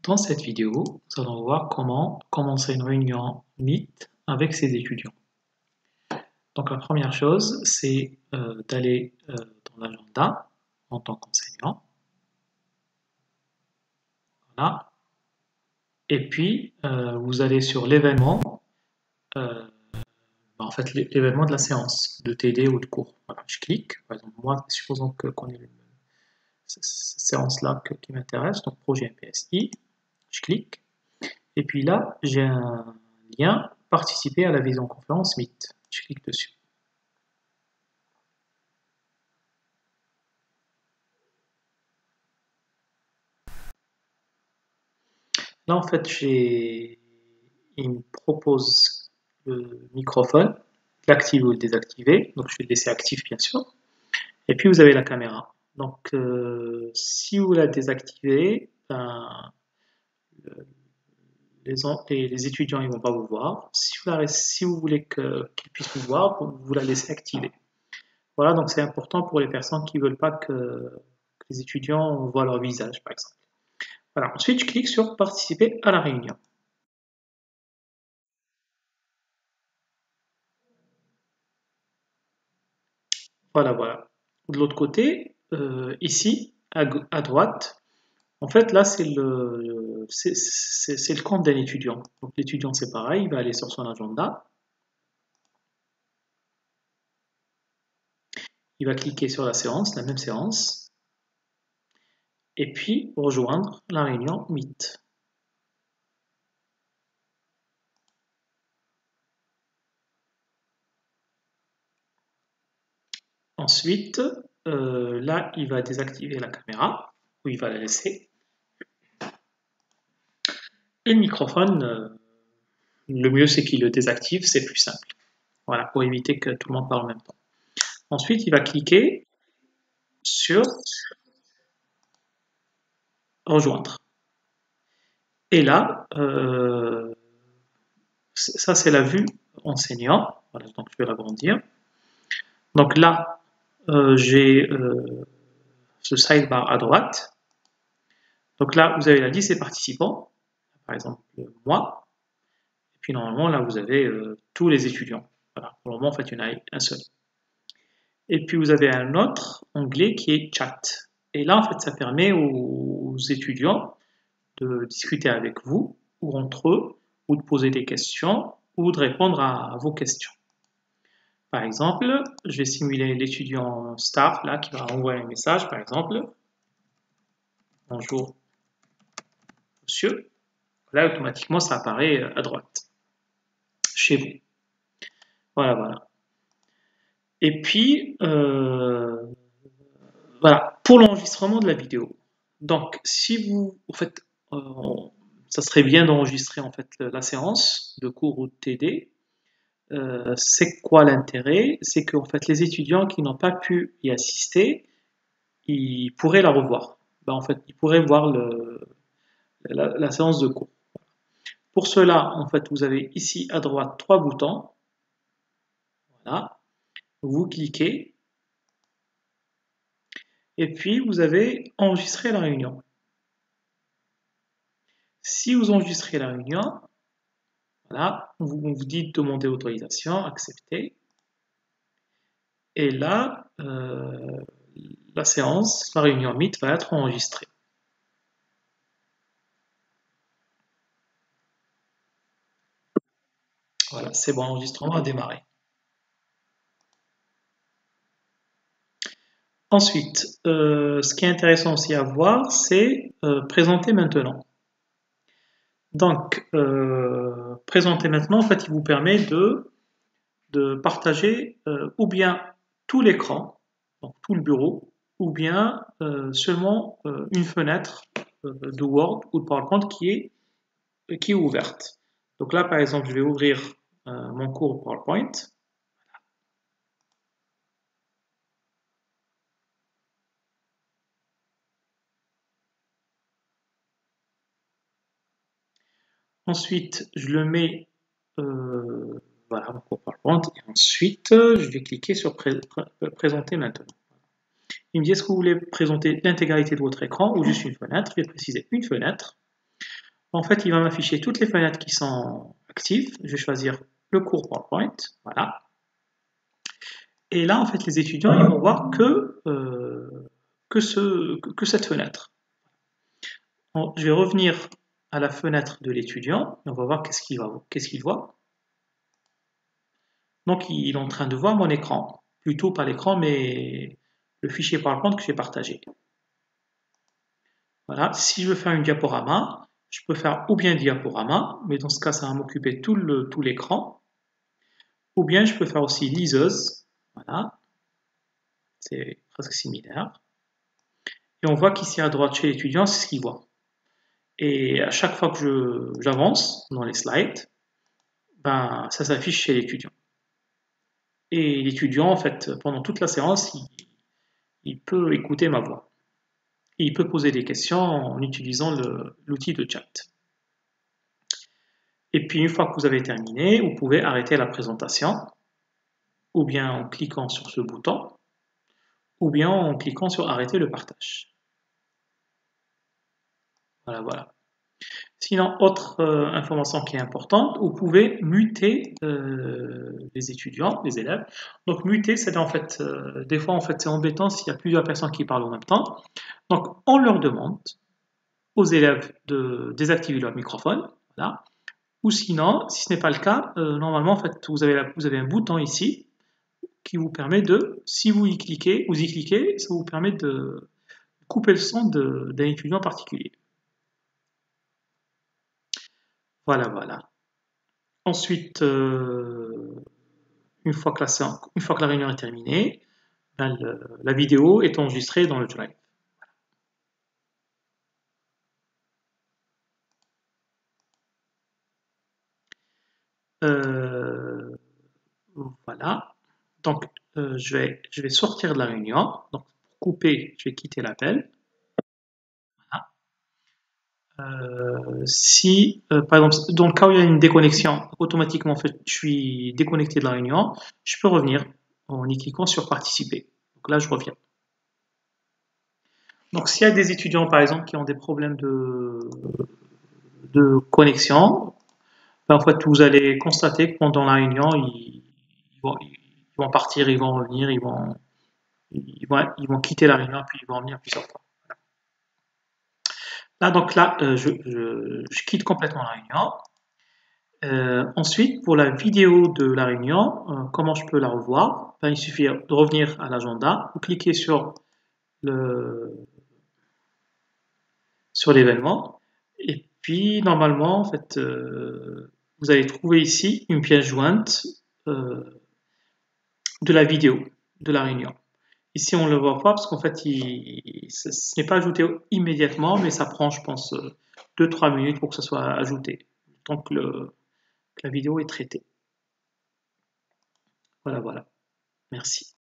Dans cette vidéo, nous allons voir comment commencer une réunion Meet avec ses étudiants. Donc la première chose, c'est d'aller dans l'agenda en tant qu'enseignant. Voilà. Et puis, vous allez sur l'événement, en fait l'événement de la séance, de TD ou de cours. Voilà, je clique. Par exemple, moi, supposons qu'on ait cette séance-là qui m'intéresse, donc projet MPSI. Je clique. Et puis là, j'ai un lien participer à la visioconférence Meet. Je clique dessus. Là, en fait, il me propose le microphone, l'activer ou le désactiver. Donc, je vais le laisser actif, bien sûr. Et puis, vous avez la caméra. Donc, si vous la désactivez, ben, les étudiants ils vont pas vous voir. Si vous voulez qu'ils puissent vous voir, vous la laissez activer. Voilà, donc c'est important pour les personnes qui ne veulent pas que les étudiants voient leur visage, par exemple. Voilà, ensuite, je clique sur participer à la réunion. Voilà, voilà. De l'autre côté, ici, à droite, en fait, là, c'est le compte d'un étudiant. Donc, l'étudiant, c'est pareil, il va aller sur son agenda, il va cliquer sur la séance, la même séance, et puis rejoindre la réunion Meet. Ensuite, là, il va désactiver la caméra, ou il va la laisser. Et le microphone, le mieux, c'est qu'il le désactive, c'est plus simple. Voilà, pour éviter que tout le monde parle en même temps. Ensuite, il va cliquer sur rejoindre. Et là, ça c'est la vue enseignant. Voilà, donc je vais l'agrandir. Donc là, j'ai ce sidebar à droite. Donc là, vous avez la liste des participants, par exemple moi. Et puis normalement, là, vous avez tous les étudiants. Voilà, pour le moment, en fait, il y en a un seul. Et puis vous avez un autre onglet qui est chat. Et là, en fait, ça permet aux étudiants de discuter avec vous ou entre eux, ou de poser des questions, ou de répondre à vos questions. Par exemple, je vais simuler l'étudiant star là qui va envoyer un message, par exemple. Bonjour, monsieur. Là, automatiquement, ça apparaît à droite, chez vous. Voilà, voilà. Et puis, voilà, pour l'enregistrement de la vidéo. Donc, si vous, en fait, ça serait bien d'enregistrer en fait la séance de cours ou de TD. C'est quoi l'intérêt? C'est qu'en fait, les étudiants qui n'ont pas pu y assister, ils pourraient la revoir. Ben, en fait, ils pourraient voir la séance de cours. Pour cela, en fait, vous avez ici à droite trois boutons. Voilà. Vous cliquez. Et puis, vous avez enregistrer la réunion. Si vous enregistrez la réunion, voilà, vous dites demander autorisation, accepter. Et là, la séance, la réunion Meet va être enregistrée. Voilà, c'est bon, l'enregistrement a démarré. Ensuite, ce qui est intéressant aussi à voir, c'est présenter maintenant. Donc, présenter maintenant, en fait, il vous permet de partager ou bien tout l'écran, donc tout le bureau, ou bien seulement une fenêtre de Word ou de PowerPoint qui est ouverte. Donc là, par exemple, je vais ouvrir mon cours PowerPoint. Ensuite, je le mets, voilà, mon cours PowerPoint. Et ensuite, je vais cliquer sur présenter maintenant. Il me dit est-ce que vous voulez présenter l'intégralité de votre écran ou juste une fenêtre? Je vais préciser une fenêtre. En fait, il va m'afficher toutes les fenêtres qui sont actives. Je vais choisir le cours PowerPoint. Voilà. Et là, en fait, les étudiants, ils vont voir que cette fenêtre. Je vais revenir à la fenêtre de l'étudiant et on va voir qu'est-ce qu'il voit. Donc, il est en train de voir mon écran. Plutôt pas l'écran, mais le fichier PowerPoint que j'ai partagé. Voilà. Si je veux faire une diaporama, je peux faire ou bien diaporama, mais dans ce cas, ça va m'occuper tout l'écran. Ou bien je peux faire aussi liseuse. Voilà. C'est presque similaire. Et on voit qu'ici à droite chez l'étudiant, c'est ce qu'il voit. Et à chaque fois que j'avance dans les slides, ben, ça s'affiche chez l'étudiant. Et l'étudiant, en fait, pendant toute la séance, il peut écouter ma voix. Et il peut poser des questions en utilisant l'outil de chat. Et puis, une fois que vous avez terminé, vous pouvez arrêter la présentation, ou bien en cliquant sur ce bouton, ou bien en cliquant sur arrêter le partage. Voilà, voilà. Sinon, autre information qui est importante, vous pouvez muter les étudiants, les élèves. Donc muter, c'est en fait, des fois en fait c'est embêtant s'il y a plusieurs personnes qui parlent en même temps. Donc on leur demande aux élèves de désactiver leur microphone, voilà. Ou sinon, si ce n'est pas le cas, normalement en fait vous avez un bouton ici qui vous permet de, si vous y cliquez, ça vous permet de couper le son d'un étudiant particulier. Voilà, voilà. Ensuite, une fois que la réunion est terminée, ben, la vidéo est enregistrée dans le Drive. Voilà. Donc, je vais sortir de la réunion. Donc, pour couper, je vais quitter l'appel. Voilà. Si, par exemple, dans le cas où il y a une déconnexion, automatiquement, en fait, je suis déconnecté de la réunion, je peux revenir en y cliquant sur participer. Donc là, je reviens. Donc, s'il y a des étudiants, par exemple, qui ont des problèmes de connexion, ben, en fait, vous allez constater que pendant la réunion, ils vont partir, ils vont revenir, ils vont quitter la réunion, puis ils vont revenir plusieurs fois. Là, donc là, je quitte complètement la réunion. Ensuite, pour la vidéo de la réunion, comment je peux la revoir? Ben, il suffit de revenir à l'agenda, vous cliquez sur l'événement, et puis normalement, en fait, vous allez trouver ici une pièce jointe de la vidéo de la réunion. Ici, on ne le voit pas parce qu'en fait, ce n'est pas ajouté immédiatement, mais ça prend, je pense, 2-3 minutes pour que ça soit ajouté. Donc, la vidéo est traitée. Voilà, voilà. Merci.